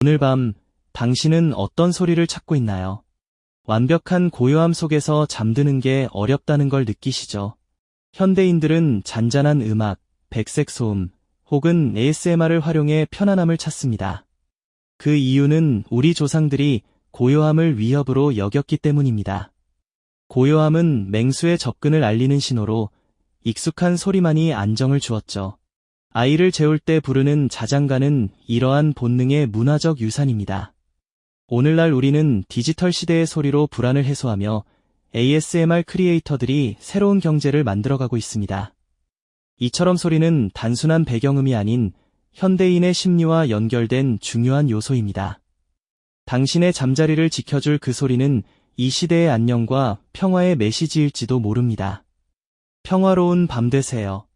오늘 밤 당신은 어떤 소리를 찾고 있나요? 완벽한 고요함 속에서 잠드는 게 어렵다는 걸 느끼시죠? 현대인들은 잔잔한 음악, 백색 소음, 혹은 ASMR을 활용해 편안함을 찾습니다. 그 이유는 우리 조상들이 고요함을 위협으로 여겼기 때문입니다. 고요함은 맹수의 접근을 알리는 신호로 익숙한 소리만이 안정을 주었죠. 아이를 재울 때 부르는 자장가는 이러한 본능의 문화적 유산입니다. 오늘날 우리는 디지털 시대의 소리로 불안을 해소하며 ASMR 크리에이터들이 새로운 경제를 만들어가고 있습니다. 이처럼 소리는 단순한 배경음이 아닌 현대인의 심리와 연결된 중요한 요소입니다. 당신의 잠자리를 지켜줄 그 소리는 이 시대의 안녕과 평화의 메시지일지도 모릅니다. 평화로운 밤 되세요.